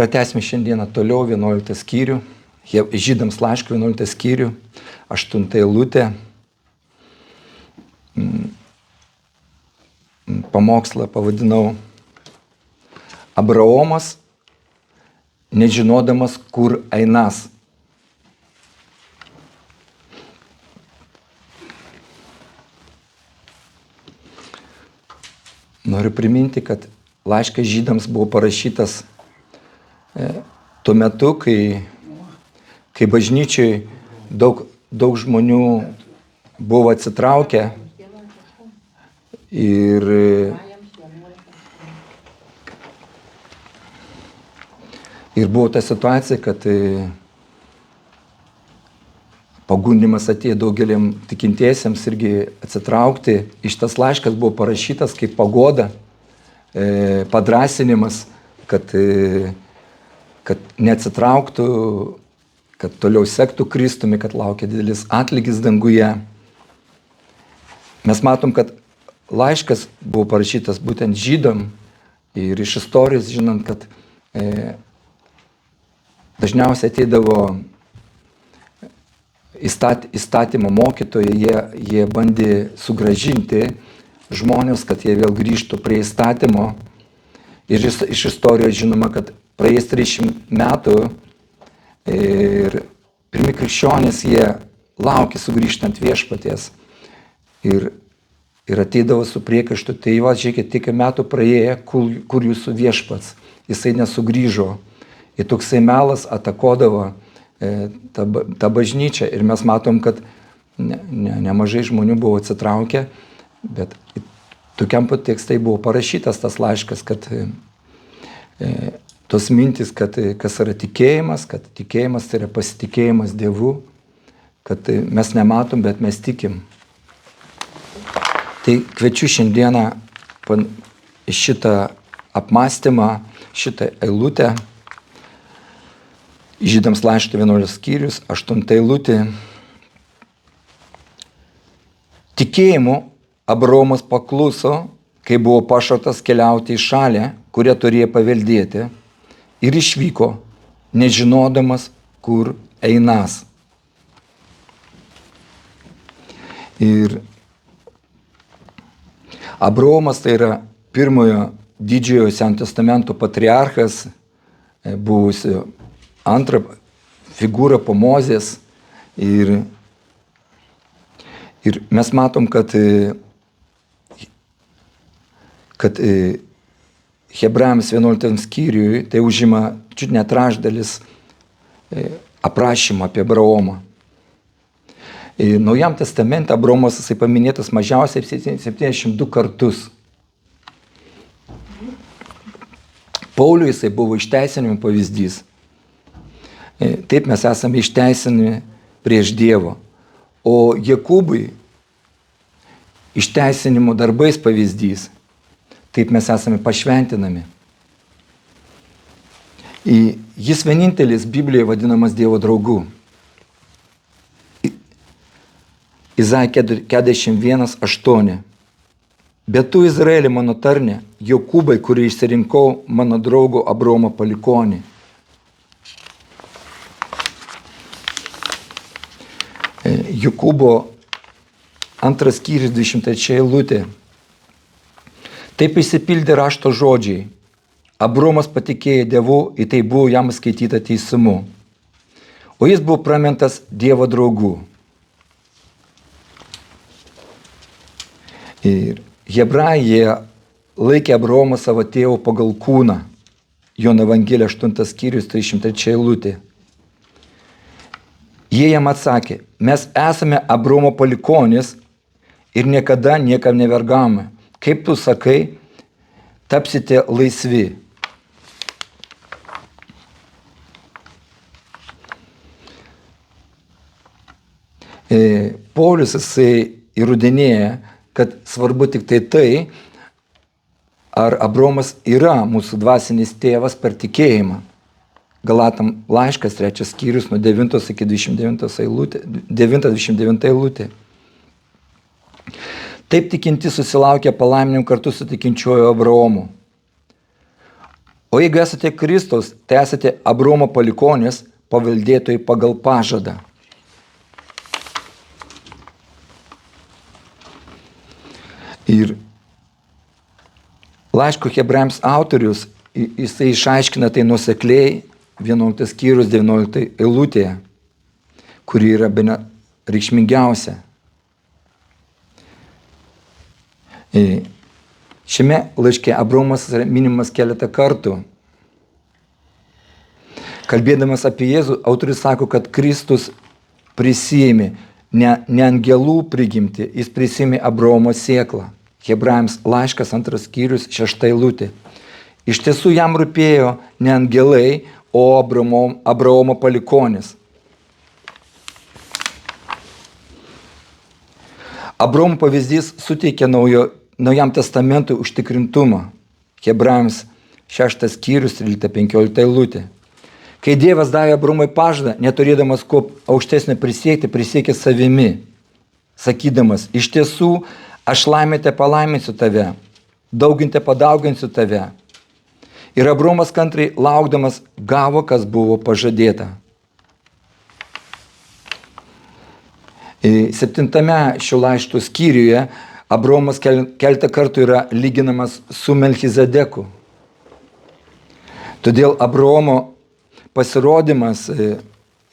Pratęsime šiandieną toliau 11 skyrių, Žydams laiško 11 skyrių, 8 eilutė. Pamokslą pavadinau Abraomas, nežinodamas, kur einas. Noriu priminti, kad laiškas Žydams buvo parašytas tuo metu, kai bažnyčiai daug žmonių buvo atsitraukę ir buvo ta situacija, kad pagundimas atėjo daugeliam tikintiesiems irgi atsitraukti. Šitas laiškas buvo parašytas kaip pagoda, padrąsinimas, kad neatsitrauktų, kad toliau sektų Kristumi, kad laukia didelis atlygis danguje. Mes matom, kad laiškas buvo parašytas būtent Žydam ir iš istorijos žinant, kad dažniausiai ateidavo įstatymo mokytojai, jie bandė sugrąžinti žmonės, kad jie vėl grįžtų prie įstatymo. Ir iš istorijos žinoma, kad praėjus 30 metų ir pirmi krikščionys, jie laukė sugrįžtant viešpaties. Ir ateidavo su priekaištu, tai va, žiūrėkit, tik metų praėję, kur jūsų viešpats, jisai nesugrįžo. Ir toksai melas atakodavo tą bažnyčią. Ir mes matom, kad nemažai žmonių buvo atsitraukę, bet tokiam pat tekstai buvo parašytas tas laiškas, kad tos mintis, kad kas yra tikėjimas, kad tikėjimas tai yra pasitikėjimas Dievu, kad mes nematom, bet mes tikim. Tai kviečiu šiandieną šitą apmąstymą, šitą eilutę, Žydams laiško 11 skyrius, 8 eilutė. Tikėjimu Abraomas pakluso, kai buvo pašauktas keliauti į šalį, kurią turėjo paveldėti, ir išvyko, nežinodamas, kur einas. Ir Abraomas tai yra pirmojo didžiojo Senojo testamento patriarchas, buvusio antra figūra po Mozės. Ir mes matom, kad Hebrajams 11 skyriui tai užima čiut net trečdalis aprašymą apie Abraomą. Naujam testamente Abraomas jisai paminėtas mažiausiai 72 kartus. Pauliui jisai buvo išteisinimo pavyzdys. Taip mes esame išteisinami prieš Dievo. O Jokūbui išteisinimo darbais pavyzdys. Taip mes esame pašventinami. Jis vienintelis Biblijoje vadinamas Dievo draugu. Izaja 41:8. Bet tu, Izraeli, mano tarne, Jokūbai, kurį išsirinkau, mano draugo Abraomo palikonį. Jokūbo 2 skyrius 23 eilutė. Taip išsipildė rašto žodžiai. Abraomas patikėjo Dievu, į tai buvo jam skaityta teisumu. O jis buvo pramintas Dievo draugu. Ir Hebrajai laikė Abraomą savo tėvu pagal kūną. Jono Evangelija 8 skyrius 303 eilutė. Jie jam atsakė, mes esame Abraomo palikonis ir niekada niekam nevergavome. Kaip tu sakai, tapsite laisvi. Paulius jisai įrodinėja, kad svarbu tik tai, ar Abraomas yra mūsų dvasinis tėvas per tikėjimą. Galatam laiškas 3 skyrius nuo 9 iki 29 eilutė. Taip tikinti susilaukė palaiminimų kartu su tikinčiuoju Abraomu. O jeigu esate Kristaus, tai esate Abraomo palikuonys, paveldėtojai pagal pažadą. Ir laiško Hebrajams autorius, jisai išaiškina tai nuosekliai 11 skyrius 19 eilutėje, kuri yra bene reikšmingiausia. Šiame laiške Abraomas yra minimas keletą kartų. Kalbėdamas apie Jėzų, autorius sako, kad Kristus prisėmė ne angelų prigimtį, jis prisėmė Abraomo sėklą. Hebrajams laiškas 2 skyrius 6 eilutė. Iš tiesų jam rūpėjo ne angelai, o Abraomo palikuonis. Abraomo pavyzdys suteikia Naujam testamentui užtikrintumą. Hebrajams 6 skyrius 13-15 eilutė. Kai Dievas davė Abraomui pažadą, neturėdamas ko aukštesnio prisiekti, prisiekė savimi, sakydamas, iš tiesų, aš laimėte palaiminsiu tave, dauginte padauginsiu tave. Ir Abraomas kantriai laukdamas gavo, kas buvo pažadėta. 7 šio laiško skyriuje Abraomas keletą kartų yra lyginamas su Melchizedeku. Todėl Abraomo pasirodymas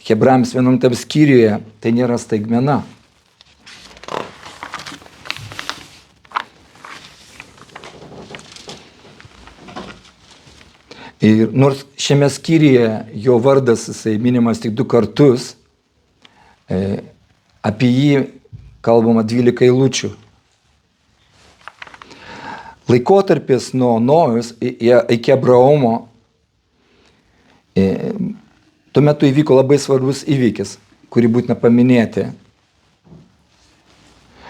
Hebrajams 11 skyriuje tai nėra staigmena. Ir nors šiame skyriuje jo vardas jisai minimas tik 2 kartus, apie jį kalbama 12 eilučių. Laikotarpis nuo Nojus iki Abraomo, tuo metu įvyko labai svarbus įvykis, kurį būtina paminėti.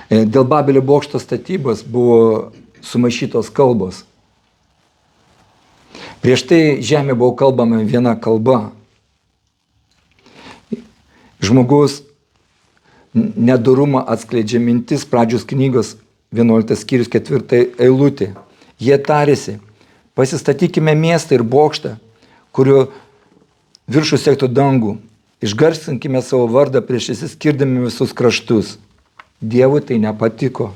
Dėl Babelio bokšto statybos buvo sumaišytos kalbos. Prieš tai žemė buvo kalbama viena kalba. Žmogus nedorumą atskleidžia mintis Pradžios knygos 11 skyrius 4 eilutė. Jie tarėsi, pasistatykime miestą ir bokštą, kurio viršų siektų dangų. Išgarsinkime savo vardą prieš išsiskirdami visus kraštus. Dievui tai nepatiko,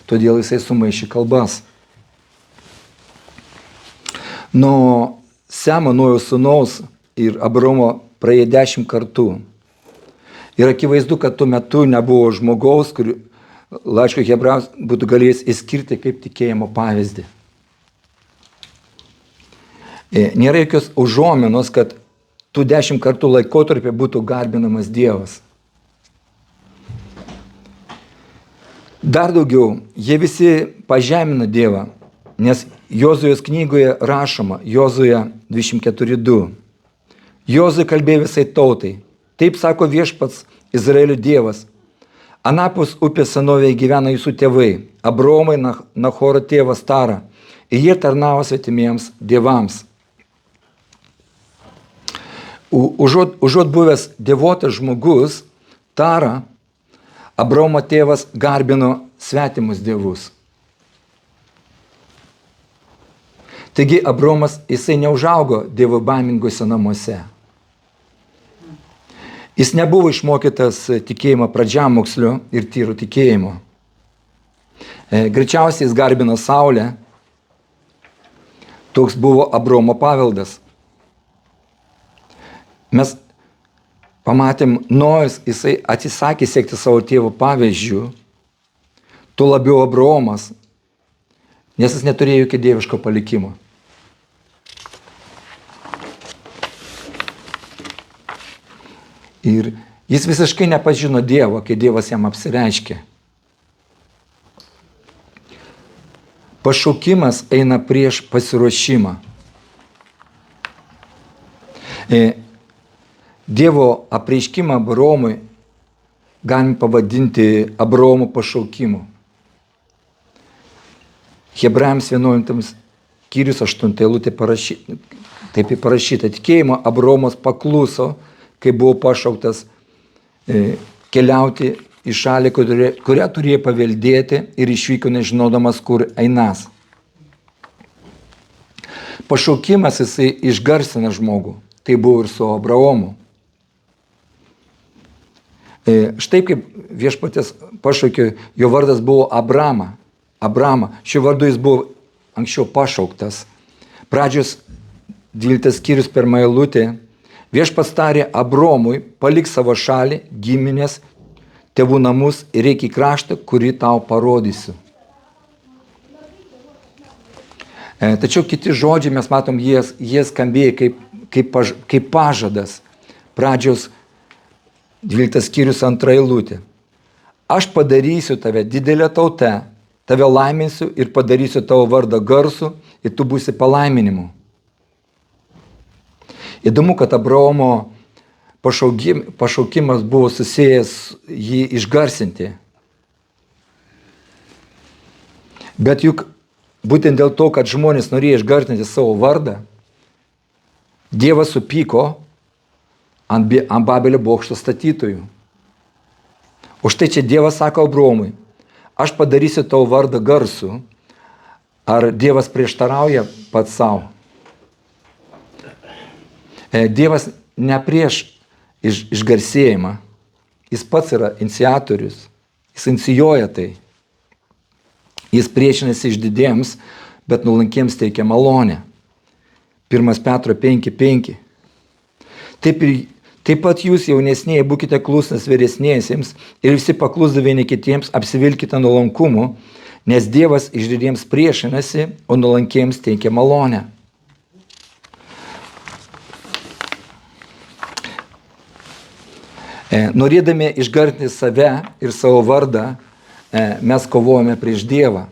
todėl jisai sumaišė kalbas. Nuo Semo, Nojaus sūnaus ir Abraomo praėjo 10 kartų. Ir akivaizdu, kad tuo metu nebuvo žmogaus, kur laiško Hebrajams būtų galėjęs įskirti kaip tikėjimo pavyzdį. Nėra jokios užuominos, kad tų 10 kartų laikotarpį būtų garbinamas Dievas. Dar daugiau, jie visi pažemina Dievą, nes Jozujos knygoje rašoma, Jozuje 24:2. Jozue kalbėjo visai tautai. Taip sako viešpats Izraelio Dievas. Anapus upės senovėje gyvena jūsų tėvai, Abraomai, Nachoro tėvas Tara, ir jie tarnavo svetimiems dievams. Užuot buvęs devotas žmogus, Tara, Abraomo tėvas garbino svetimus dievus. Taigi Abraomas, jisai neužaugo dievo baimingose namuose. Jis nebuvo išmokytas tikėjimo pradžiamokslio ir tyro tikėjimo. Greičiausiai jis garbino Saulę. Toks buvo Abraomo paveldas. Mes pamatėm, Nojus, jisai atsisakė sekti savo tėvo pavyzdžių, tuo labiau Abraomas, nes jis neturėjo jokio dieviško palikimo. Ir jis visiškai nepažino Dievo, kai Dievas jam apsireiškė. Pašaukimas eina prieš pasiruošimą. Dievo apreiškimą Abraomui galim pavadinti Abraomo pašaukimu. Hebrajams 11 skyrius 8 eilutė taip parašyta. Tikėjimo Abraomas pakluso, kai buvo pašauktas keliauti į šalį, kurią turėjo paveldėti, ir išvyko nežinodamas, kur einas. Pašaukimas jisai išgarsina žmogų. Tai buvo ir su Abraomu. Štai kaip viešpaties pašaukė, jo vardas buvo Abrama. Šiuo vardu jis buvo anksčiau pašauktas. Pradžios 12 skyrius 1 eilutė. Viešpats tarė Abromui, palik savo šalį, giminės, tėvų namus ir eik į kraštą, kurį tau parodysiu. Tačiau kiti žodžiai, mes matom, jie skambėjo kaip pažadas. Pradžios 12 skyrius 2 eilutė. Aš padarysiu tave didelę tautę, tave laiminsiu ir padarysiu tavo vardą garsų ir tu būsi palaiminimu. Įdomu, kad Abraomo pašaukimas buvo susijęs jį išgarsinti. Bet juk būtent dėl to, kad žmonės norėjo išgarsinti savo vardą, Dievas supyko ant Babelio bokšto statytojų. Už tai čia Dievas sako Abraomui, aš padarysiu tavo vardą garsų. Ar Dievas prieštarauja pats savo? Dievas ne prieš išgarsėjimą, jis pats yra iniciatorius, jis inicijuoja tai. Jis priešinasi išdidėjams, bet nuolankiems teikia malonę. 1 Petro 5:5. Taip pat jūs jaunesnieji būkite klusnūs vyresniesiems ir visi paklusdami vieni kitiems apsivilkite nuolankumu, nes Dievas išdidiems priešinasi, o nuolankiems teikia malonę. Norėdami išgarsinti save ir savo vardą, mes kovojame prieš Dievą.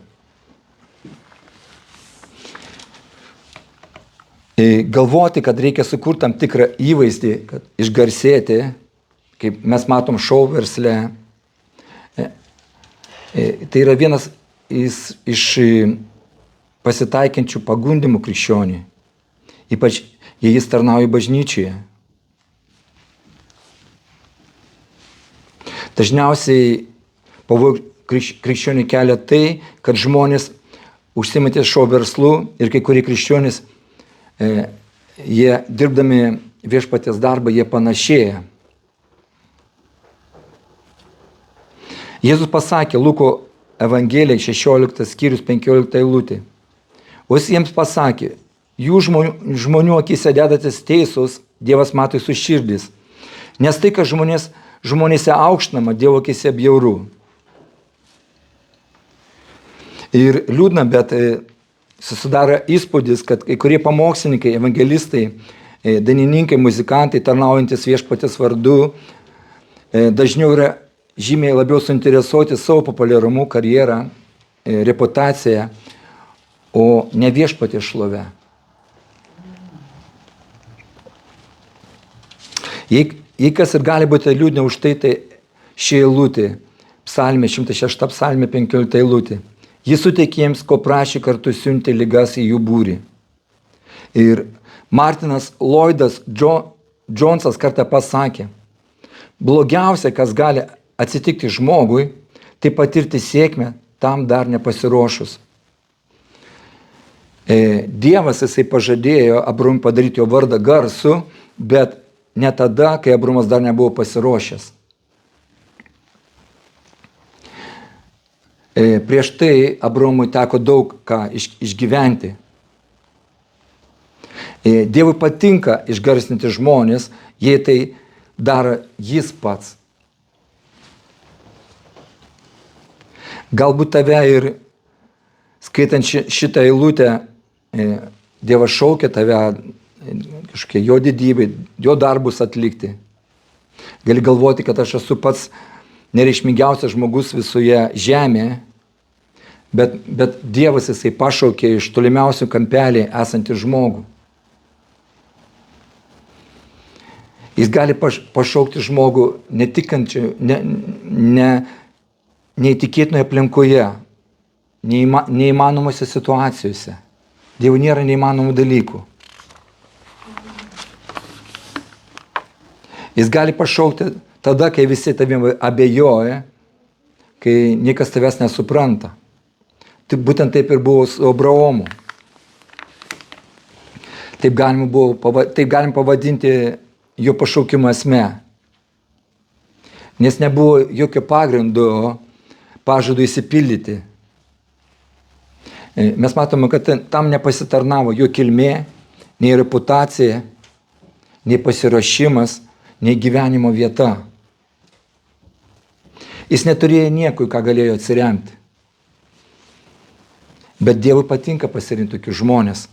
Galvoti, kad reikia sukurti tam tikrą įvaizdį, kad išgarsėti, kaip mes matom šou versle, tai yra vienas iš pasitaikiančių pagundimų krikščionį, ypač jei jis tarnauja bažnyčioje. Dažniausiai pavojų krikščionių kelia tai, kad žmonės užsiimantys šou verslu ir kai kurie krikščionys, jie dirbdami viešpaties darbą, jie panašėja. Jėzus pasakė Luko Evangelijai 16 skyrius 15 eilutė. O jis jiems pasakė, jų žmonių akyse dedatės teisus, Dievas mato jūsų širdis. Nes tai, kad žmonėse aukštinama, Dievo akyse bjauru. Ir liūdna, bet susidaro įspūdis, kad kai kurie pamokslininkai, evangelistai, dainininkai, muzikantai, tarnaujantis viešpaties vardu, dažniau yra žymiai labiau suinteresuoti savo populiarumu, karjerą, reputaciją, o ne viešpaties šlove. Jei kas ir gali būti liūdna už tai, tai ši eilutė, psalmė 106 psalmė 15 eilutė. Jis suteikė jiems, ko prašė, kartu siuntė ligas į jų būrį. Ir Martinas Lloydas Jonesas kartą pasakė, blogiausia, kas gali atsitikti žmogui, tai patirti sėkmę tam dar nepasiruošus. Dievas jisai pažadėjo Abraomui padaryti jo vardą garsų, bet ne tada, kai Abraomas dar nebuvo pasiruošęs. Prieš tai Abraomui teko daug ką išgyventi. Dievui patinka išgarsinti žmonės, jei tai daro jis pats. Galbūt tave ir skaitant šitą eilutę, Dievas šaukia tave kažkokie jo didybė, jo darbus atlikti. Gali galvoti, kad aš esu pats nereikšmingiausias žmogus visoje žemėje, bet Dievas jisai pašaukė iš tolimiausių kampelį esantį žmogų. Jis gali pašaukti žmogų neįtikėtinoje aplinkoje, neįmanomose situacijose. Dievui nėra neįmanomų dalykų. Jis gali pašaukti tada, kai visi tavim abejoja, kai niekas tavęs nesupranta. Tai būtent taip ir buvo su Abraomu. Taip galim pavadinti jo pašaukimo esmę. Nes nebuvo jokio pagrindo pažadų įsipildyti. Mes matome, kad tam nepasitarnavo jo kilmė, nei reputacija, nei pasiruošimas, nei gyvenimo vieta. Jis neturėjo nieko, ką galėjo atsiremti. Bet Dievui patinka pasirinkti tokius žmonės.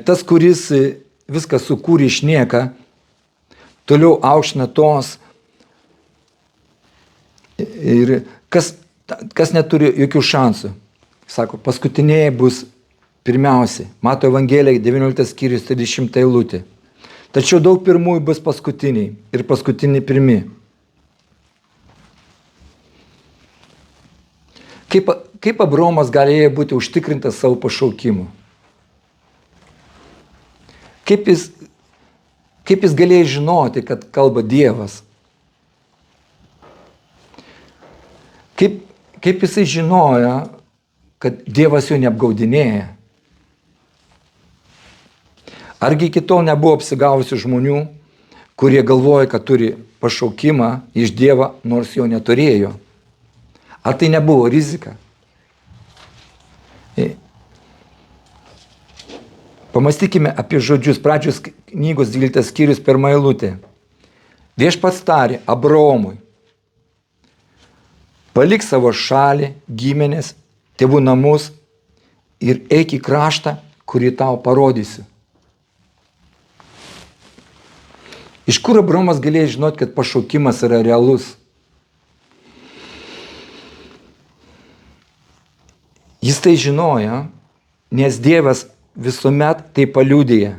Tas, kuris viską sukūrė iš nieka, toliau aukština tos ir kas neturi jokių šansų. Sako, paskutiniai bus pirmiausiai. Mato Evangelija 19 skyrius 30 eilutė. Tačiau daug pirmųjų bus paskutiniai ir paskutiniai pirmi. Kaip Abraomas galėjo būti užtikrintas savo pašaukimu? Kaip jis galėjo žinoti, kad kalba Dievas? Kaip jisai žinojo, kad Dievas jo neapgaudinėja? Argi iki tol nebuvo apsigavusių žmonių, kurie galvoja, kad turi pašaukimą iš Dievo, nors jo neturėjo? Ar tai nebuvo rizika? Pamastykime apie žodžius. Pradžios knygos 12 skyrius 1 eilutė. Viešpats tarė Abraomui: palik savo šalį, giminės, tėvų namus ir eik į kraštą, kurį tau parodysiu. Iš kur Abraomas galėjo žinoti, kad pašaukimas yra realus? Jis tai žinojo, nes Dievas visuomet tai paliudija.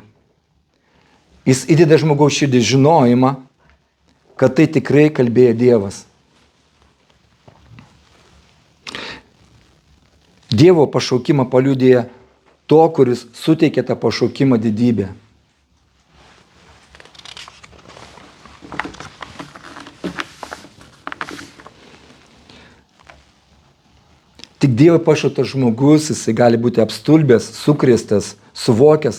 Jis įdeda žmogaus širdį žinojimą, kad tai tikrai kalbėjo Dievas. Dievo pašaukimą paliudija to, kuris suteikė tą pašaukimą didybę. Tik Dievo pašauktas žmogus, jisai gali būti apstulbęs, sukrėstas, suvokęs,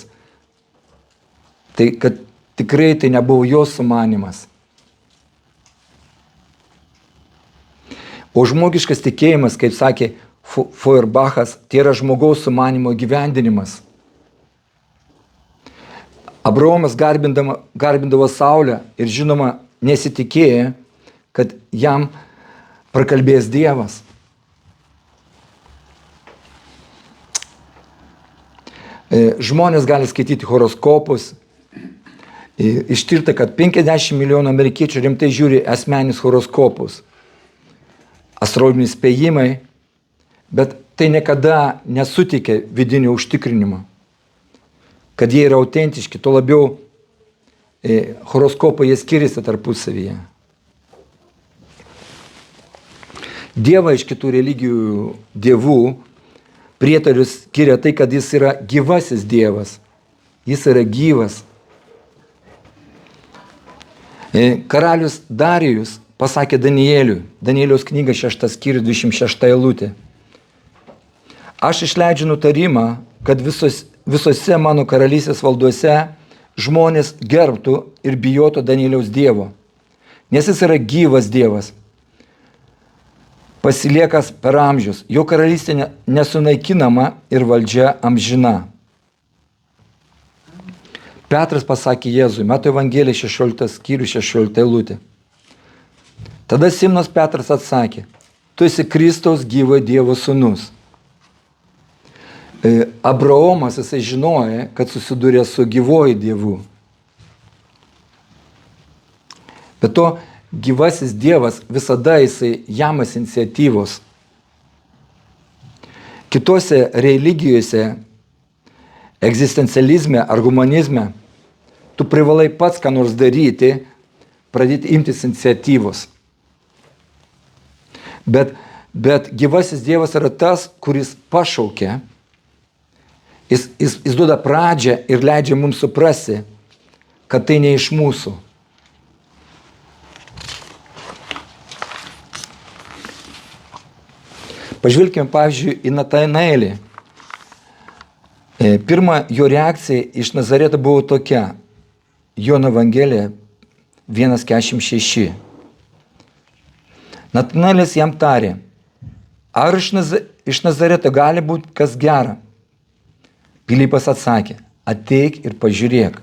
tai kad tikrai tai nebuvo jo sumanymas. O žmogiškas tikėjimas, kaip sakė Feuerbachas, tai yra žmogaus sumanymo gyvendinimas. Abraomas garbindavo Saulę ir žinoma nesitikėjo, kad jam prakalbės Dievas. Žmonės gali skaityti horoskopus. Ištirta, kad 50 milijonų amerikiečių rimtai žiūri asmeninius horoskopus. Astrologiniai spėjimai, bet tai niekada nesuteikia vidinio užtikrinimo, kad jie yra autentiški, tuo labiau horoskopai jie skiriasi tarpusavyje. Dievą iš kitų religijų dievų prietarius skiria tai, kad jis yra gyvasis Dievas. Jis yra gyvas. Karalius Darijus pasakė Danieliui, Danieliaus knyga 6 skyrius 26 eilutė. Aš išleidžiu nutarimą, kad visose mano karalystės valduose žmonės gerbtų ir bijotų Danieliaus Dievo, nes jis yra gyvas Dievas, pasiliekas per amžius, jo karalystė nesunaikinama ir valdžia amžina. Petras pasakė Jėzui, Mato Evangelija 16 skyrius 16 eilutė. Tada Simonas Petras atsakė, tu esi Kristaus gyvo Dievo sūnus. Abraomas, jisai žinojo, kad susidūrė su gyvoju Dievu. Bet to gyvasis Dievas visada jisai jamas iniciatyvos. Kitose religijose, egzistencializme ar humanizme, tu privalai pats ką nors daryti, pradėti imtis iniciatyvos. Bet gyvasis Dievas yra tas, kuris pašaukia, jis duoda pradžią ir leidžia mums suprasti, kad tai ne iš mūsų. Pažvelkime, pavyzdžiui, į Natanaelį. Pirma, jo reakcija iš Nazareto buvo tokia. Jono Evangelija 1:46. Natanaelis jam tarė, ar iš Nazareto gali būti kas gera? Pilypas atsakė, ateik ir pažiūrėk.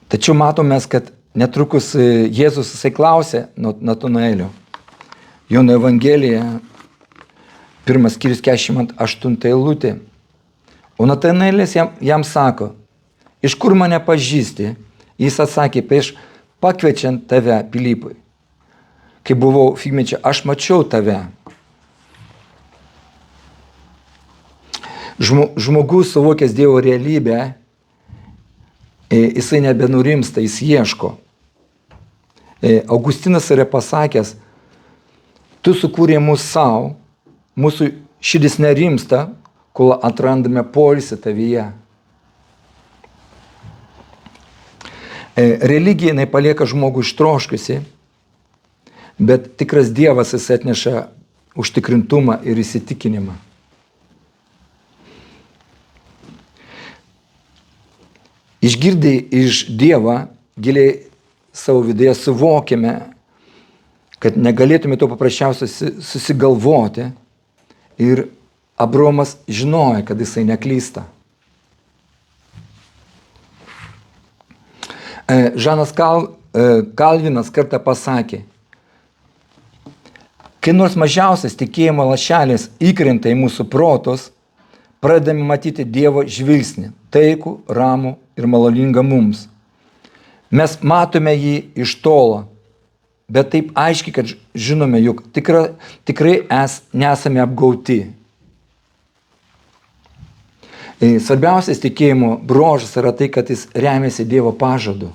Tačiau matome, kad netrukus Jėzus klausė Natanaelio. Jono Evangelija 1:48 eilutė. O Natanaelis jam sako, iš kur mane pažįsti? Jis atsakė, prieš pakviečiant tave, Pilypai. Kai buvau figmečia, aš mačiau tave. Žmogus suvokęs Dievo realybę, jisai nebenurimsta, jis ieško. Augustinas yra pasakęs, tu sukūrė mūsų savo, mūsų širdis nerimsta, kol atrandame poilsį tavyje. Religija nepalieka žmogų ištroškusi, bet tikras Dievas jis atneša užtikrintumą ir įsitikinimą. Išgirdę iš Dievą, giliai savo viduje suvokėme, kad negalėtume to paprasčiausiai susigalvoti ir Abraomas žinojo, kad jisai neklysta. Žanas Kalvinas kartą pasakė, kai nors mažiausias tikėjimo lašelis įkrenta į mūsų protus, pradedame matyti Dievo žvilgsnį, taikų, ramų ir maloningą mums. Mes matome jį iš tolo, bet taip aiškiai, kad žinome, jog tikrai nesame apgauti. Svarbiausias tikėjimo bruožas yra tai, kad jis remiasi Dievo pažadu.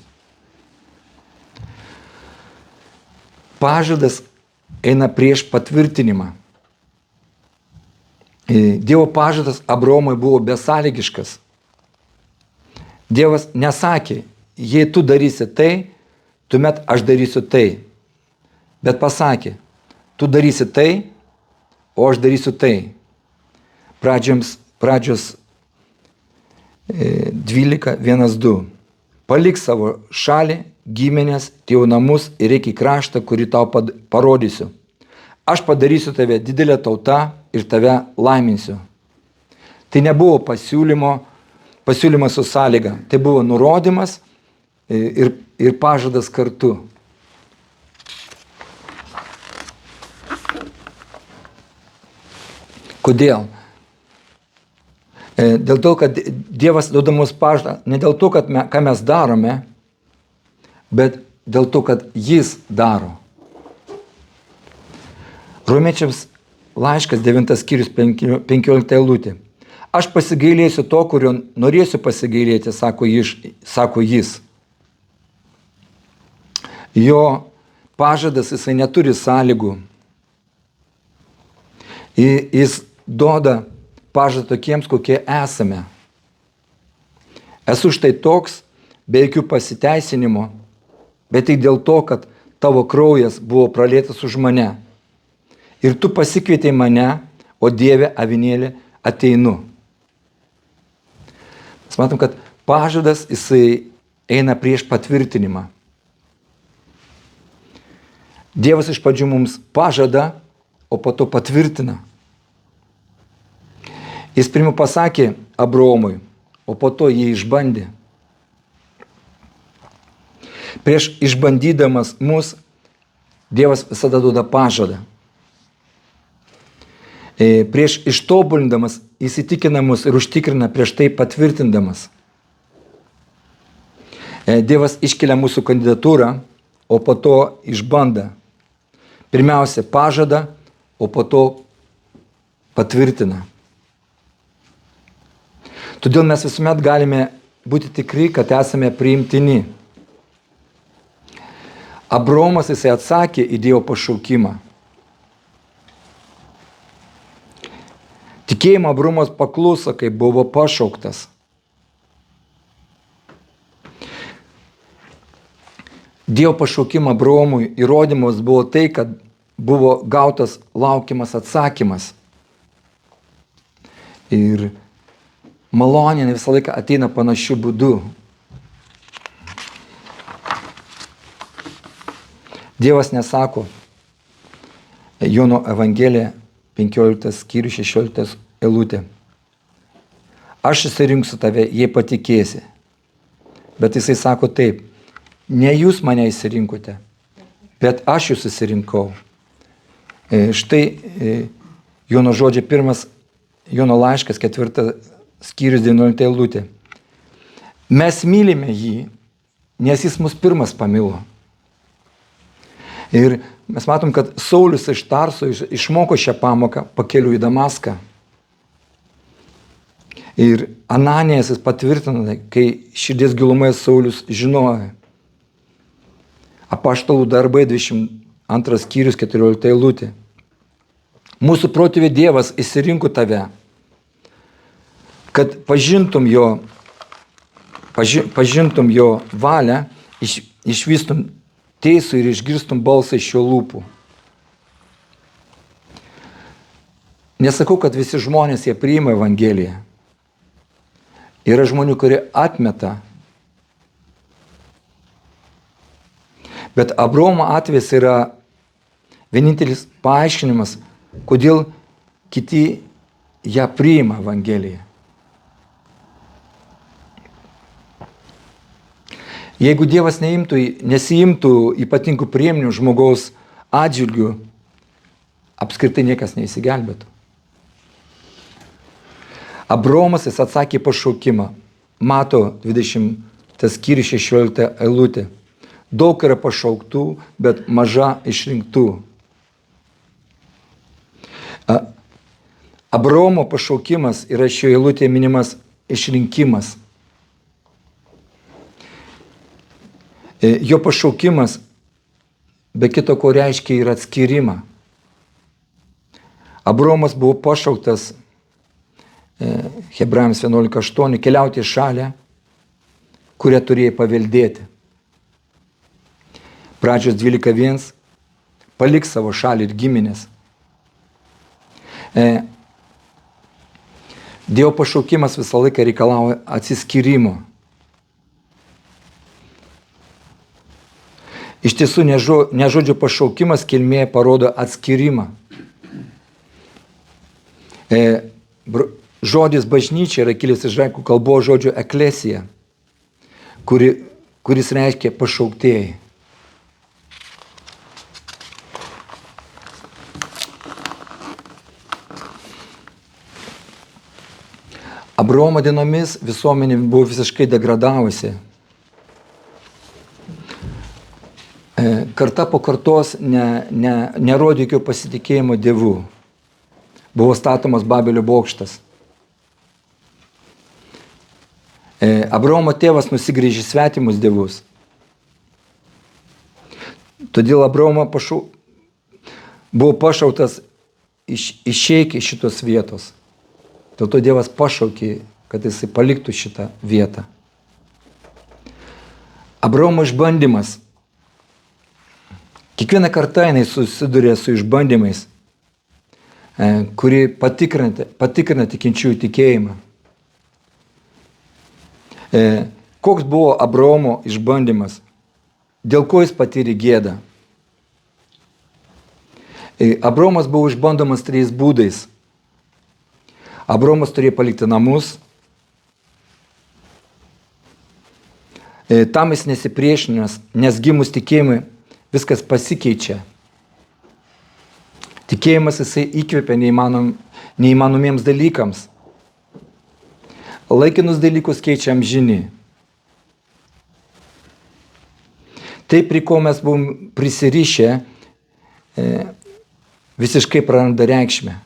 Pažadas eina prieš patvirtinimą. Dievo pažadas Abraomui buvo besąlygiškas. Dievas nesakė, jei tu darysi tai, tuomet aš darysiu tai. Bet pasakė, tu darysi tai, o aš darysiu tai. Pradžios 12:1-2. Palik savo šalį, giminės, tėvų namus ir eik į kraštą, kurį tau parodysiu. Aš padarysiu tave didelę tautą ir tave laiminsiu. Tai nebuvo pasiūlymas su sąlyga, tai buvo nurodymas ir pažadas kartu. Kodėl? Dėl to, kad Dievas duodamus pažadą, ne dėl to, ką mes darome, bet dėl to, kad Jis daro. Romiečiams laiškas 9 skyrius 15 eilutė. Aš pasigailėsiu to, kurio norėsiu pasigailėti, sako Jis. Jo pažadas jisai neturi sąlygų. Jis duoda pažadą tokiems, kokie esame. Esu štai toks, be jokių pasiteisinimo, bet tik dėl to, kad tavo kraujas buvo pralietas už mane. Ir tu pasikvietei mane, o Dieve avinėlį ateinu. Mes matom, kad pažadas jisai eina prieš patvirtinimą. Dievas iš pradžių mums pažada, o po to patvirtina. Jis pirmiau pasakė Abraomui, o po to jį išbandė. Prieš išbandydamas mus, Dievas visada duoda pažadą. Prieš ištobulindamas įsitikinamus ir užtikrina prieš tai patvirtindamas. Dievas iškelia mūsų kandidatūrą, o po to išbanda. Pirmiausia pažada, o po to patvirtina. Todėl mes visuomet galime būti tikri, kad esame priimtini. Abraomas jisai atsakė į Dievo pašaukimą. Tikėjimo Abraomas pakluso, kai buvo pašauktas. Dievo pašaukimo Abraomui įrodymas buvo tai, kad buvo gautas laukiamas atsakymas. Ir malonė visą laiką ateina panašiu būdu. Dievas nesako, Jono Evangelija 15 skyrius 16 eilutė. Aš išsirinksiu tave, jei patikėsi. Bet jisai sako taip, ne jūs mane išsirinkote, bet aš jūs išsirinkau. Štai Jono žodžiai 1 Jono laiškas 4 skyrius 19 eilutė. Mes mylime jį, nes jis mus pirmas pamilo. Ir mes matom, kad Saulius iš Tarso išmoko šią pamoką pakeliui į Damaską. Ir Ananijas jis patvirtina, kai širdies gilumoje Saulius žinojo. Apaštalų darbai 22 skyrius 14 eilutė. Mūsų protėvių Dievas išsirinko tave, kad pažintum jo valią, išvystum teisų ir išgirstum balsą iš jo lūpų. Nesakau, kad visi žmonės jie priima Evangeliją. Yra žmonių, kurie atmeta. Bet Abraomo atvejis yra vienintelis paaiškinimas, kodėl kiti ją priima Evangeliją. Jeigu Dievas nesiimtų ypatingų priemonių žmogaus atžvilgių, apskritai niekas neįsigelbėtų. Abraomas jis atsakė pašaukimą. Mato 20 skyrius 16 eilutė. Daug yra pašauktų, bet maža išrinktų. Abraomo pašaukimas yra šioje eilutėje minimas išrinkimas. Jo pašaukimas be kito ko reiškia ir atskyrimą. Abraomas buvo pašauktas Hebrajams 11:8 keliauti į šalį, kurią turėjai paveldėti. Pradžios 12:1 palik savo šalį ir giminės. Dievo pašaukimas visą laiką reikalauja atsiskyrimo. Iš tiesų, ne žodžio pašaukimas kilmėje parodo atskyrimą. Žodis bažnyčia yra kilęs iš graikų kalbos žodžio eklesija, kuris reiškia pašauktieji. Abraomo dienomis visuomenė buvo visiškai degradavusi. Karta po kartos nerodė jokio pasitikėjimo Dievu. Buvo statomas Babelio bokštas. Abraomo tėvas nusigręžė svetimus dievus. Todėl Abraomo buvo pašauktas išeik iš šitos vietos. Dėl to Dievas pašaukė, kad jisai paliktų šitą vietą. Abraomo išbandymas. Kiekvieną kartą jinai susiduria su išbandymais, kuri patikrina tikinčiųjų tikėjimą. Koks buvo Abraomo išbandymas? Dėl ko jis patyrė gėdą? Abraomas buvo išbandomas 3 būdais. Abraomas turėjo palikti namus. Tam jis nesipriešinęs, nes gimus tikėjimui viskas pasikeičia. Tikėjimas jisai įkvepia neįmanomiems dalykams. Laikinus dalykus keičia amžinį. Tai, prie ko mes buvom prisirišę, visiškai praranda reikšmę.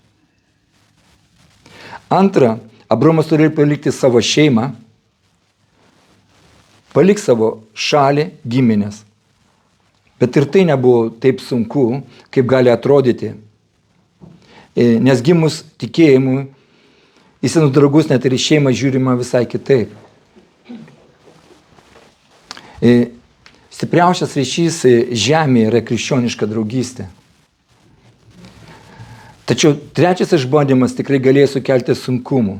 Antra, Abraomas turėjo palikti savo šeimą, palik savo šalį, giminės. Bet ir tai nebuvo taip sunku, kaip gali atrodyti. Nes gimus tikėjimui, į senus draugus net ir į šeimą žiūrima visai kitaip. Stipriausias ryšys žemėje yra krikščioniška draugystė. Tačiau trečias išbandymas tikrai galėjo sukelti sunkumų.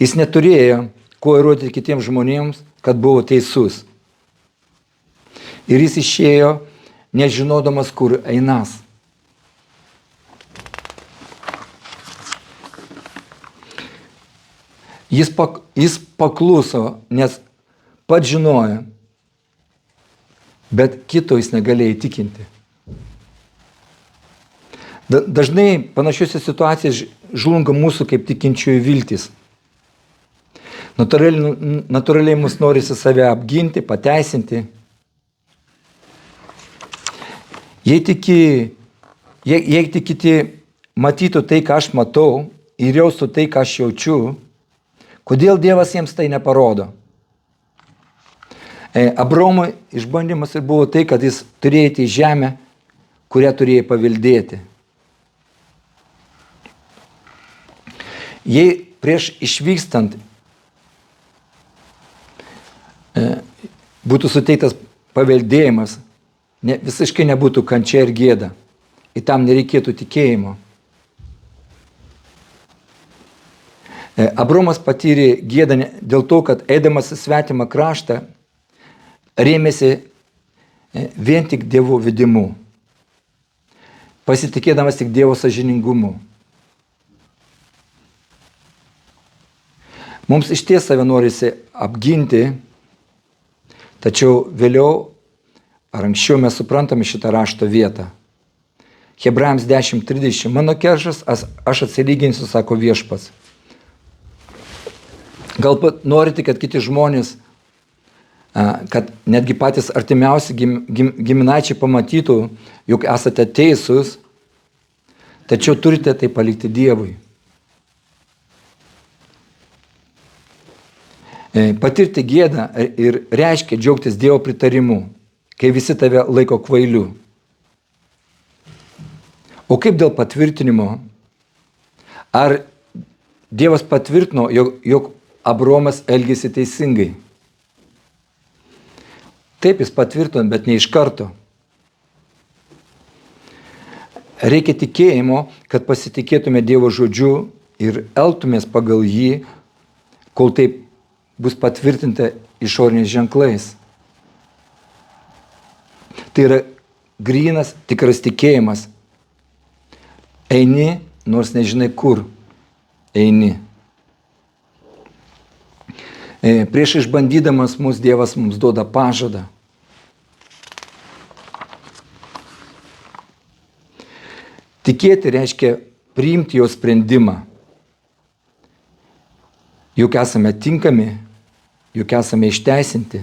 Jis neturėjo ko įrodyti kitiems žmonėms, kad buvo teisus. Ir jis išėjo, nežinodamas, kur einas. Jis pakluso, nes pats žinojo, bet kito jis negalėjo įtikinti. Dažnai panašiuose situacijose žlunga mūsų kaip tikinčiųjų viltis. Natūraliai mus norisi save apginti, pateisinti. Jei tik kiti matytų tai, ką aš matau, ir jaustų tai, ką aš jaučiu, kodėl Dievas jiems tai neparodo? Abraomui išbandymas ir buvo tai, kad jis turėjo į žemę, kurią turėjo paveldėti. Jei prieš išvykstant būtų suteiktas paveldėjimas, visiškai nebūtų kančia ir gėda. Ir tam nereikėtų tikėjimo. Abraomas patyrė gėdą dėl to, kad eidamas į svetimą kraštą rėmėsi vien tik Dievo vedimu, pasitikėdamas tik Dievo sąžiningumu. Mums iš ties save norisi apginti, tačiau vėliau ar anksčiau mes suprantame šitą rašto vietą. Hebrajams 10:30. Mano kerštas, aš atsilyginsiu, sako viešpats. Galbūt norite, kad kiti žmonės, kad netgi patys artimiausi giminaičiai pamatytų, jog esate teisūs, tačiau turite tai palikti Dievui. Patirti gėdą ir reiškia džiaugtis Dievo pritarimu, kai visi tave laiko kvailiu. O kaip dėl patvirtinimo? Ar Dievas patvirtino, jog Abraomas elgėsi teisingai? Taip, jis patvirtino, bet ne iš karto. Reikia tikėjimo, kad pasitikėtume Dievo žodžiu ir elgtumės pagal jį, kol taip bus patvirtinta išoriniais ženklais. Tai yra grynas, tikras tikėjimas. Eini, nors nežinai, kur eini. Prieš išbandydamas mus Dievas mums duoda pažadą. Tikėti reiškia priimti jo sprendimą. Juk esame tinkami, juk esame išteisinti.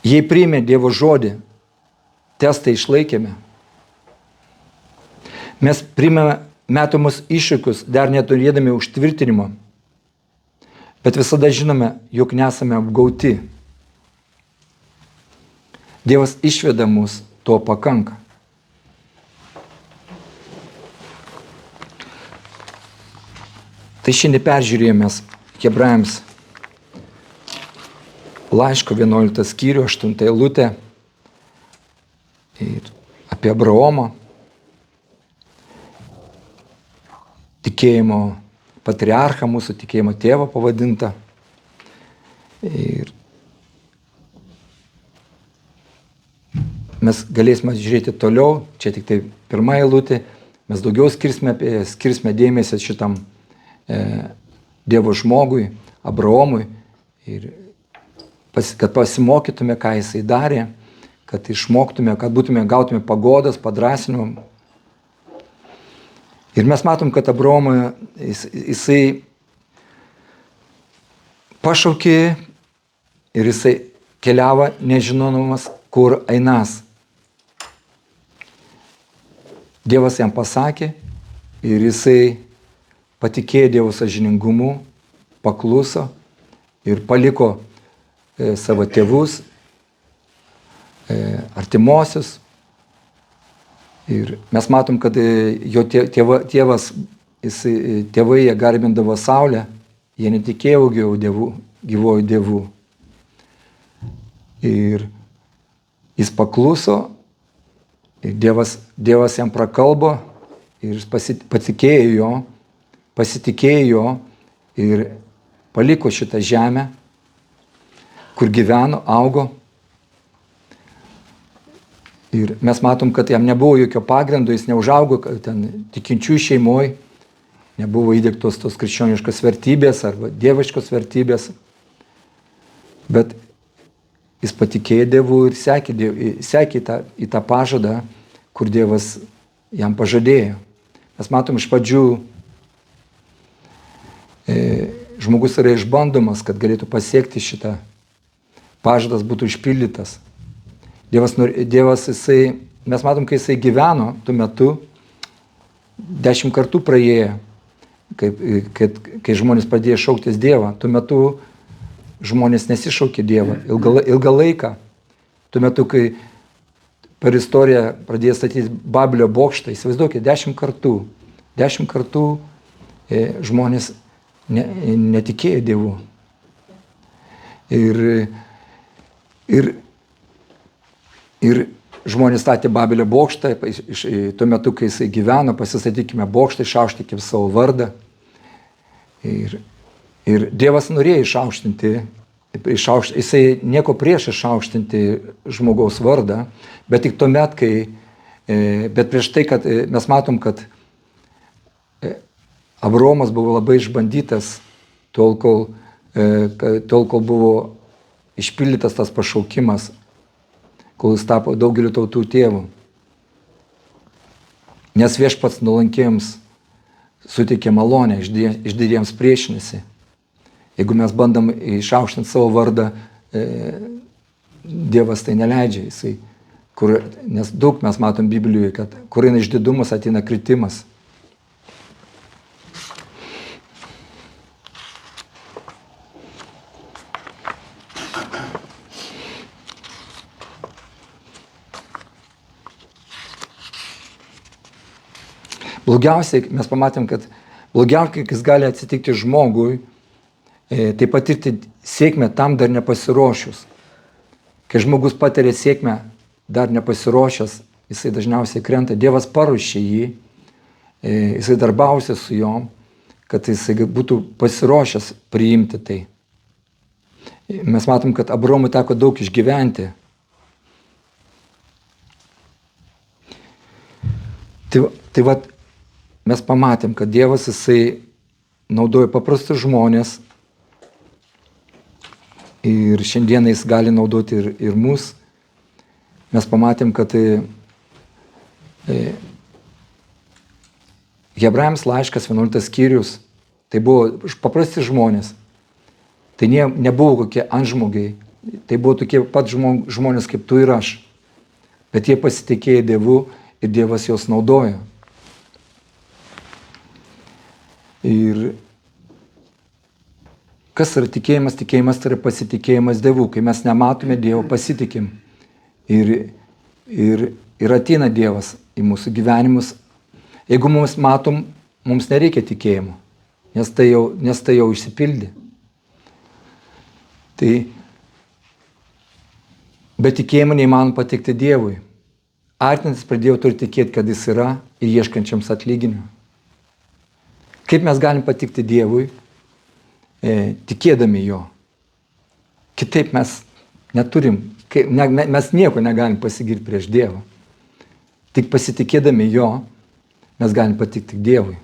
Jei priėmė Dievo žodį, testą išlaikėme. Mes priėmėme metamus iššūkius, dar neturėdami užtvirtinimo, bet visada žinome, jog nesame apgauti. Dievas išveda mus, to pakanka. Tai šiandien peržiūrėjome Hebrajams laiško 11 skyrių, 8 eilutę ir apie Abraomą, tikėjimo patriarchą, mūsų tikėjimo tėvą pavadintą. Ir mes galėsime žiūrėti toliau, čia tik tai pirma eilutė, mes daugiau skirsime dėmesį šitam Dievo žmogui, Abraomui, ir kad pasimokytume, ką jisai darė, kad išmoktume, kad gautume pagodas, padrąsinimą. Ir mes matom, kad Abraomui jisai pašaukė ir jisai keliavo nežinodamas, kur einas. Dievas jam pasakė ir jisai patikėjo Dievo sąžiningumu, pakluso ir paliko savo tėvus, artimuosius. Ir mes matom, kad jo tėvai jie garbindavo saulę, jie netikėjo gyvojų dievų. Ir jis pakluso Ir Dievas jam prakalbo ir jis pasitikėjo jo ir paliko šitą žemę, kur gyveno, augo. Ir mes matom, kad jam nebuvo jokio pagrindo, jis neužaugo ten tikinčiųjų šeimoje, nebuvo įdiegtos tos krikščioniškos vertybės arba dieviškos vertybės, bet jis patikėjo Dievu ir sekė į tą pažadą, kur Dievas jam pažadėjo. Mes matom iš pradžių, žmogus yra išbandomas, kad galėtų pasiekti šitą, pažadas būtų išpildytas. Dievas, mes matom, kai jisai gyveno tuo metu, 10 kartų praėjo, kai žmonės pradėjo šauktis Dievą. Tuo metu žmonės nesišaukė Dievą ilgą laiką. Tuo metu, kai per istoriją pradėjo statyti Babelio bokštą, įsivaizduokit, 10 kartų žmonės netikėjo Dievu. Ir žmonės statė Babelio bokštą, tuo metu, kai jisai gyveno, pasistatykime bokštą, išaukštinkime savo vardą. Ir Dievas norėjo išaukštinti, jisai nieko prieš išaukštinti žmogaus vardą, bet tik tuomet, bet prieš tai, kad mes matom, kad Abraomas buvo labai išbandytas, tol kol buvo išpildytas tas pašaukimas, kol jis tapo daugeliu tautų tėvu. Nes viešpats nuolankiems suteikė malonę, išdidiems priešinasi. Jeigu mes bandom išaukštinti savo vardą, Dievas tai neleidžia. Nes daug mes matom Biblijoje, kad kur eina išdidumas, ateina kritimas. Blogiausiai, mes pamatėm, kad blogiausiai, kas gali atsitikti žmogui, tai patirti sėkmę tam dar nepasiruošus. Kai žmogus patiria sėkmę dar nepasiruošęs, jisai dažniausiai krenta. Dievas paruošė jį, jisai darbausia su juom, kad jisai būtų pasiruošęs priimti tai. Mes matom, kad Abraomui teko daug išgyventi. Tai vat, mes pamatėm, kad Dievas jisai naudoja paprastus žmonės ir šiandieną jis gali naudoti ir mus. Mes pamatėm, kad Hebrajams laiškas 11 skyrius, tai buvo paprasti žmonės. Tai nebuvo kokie antžmogiai, tai buvo tokie pat žmonės kaip tu ir aš. Bet jie pasitikėjo Dievu ir Dievas juos naudojo. Ir kas yra tikėjimas? Tikėjimas tai yra pasitikėjimas Dievu. Kai mes nematome Dievo, pasitikim. Ir ateina Dievas į mūsų gyvenimus. Jeigu mums matom, mums nereikia tikėjimo, nes tai jau išsipildė. Tai be tikėjimo neįmanoma patikti Dievui. Artintis pradėjo turi tikėti, kad jis yra ir ieškančiams atlyginimo. Kaip mes galim patikti Dievui, tikėdami jo? Kitaip mes neturim, mes nieko negalim pasigirti prieš Dievą. Tik pasitikėdami jo, mes galim patikti Dievui.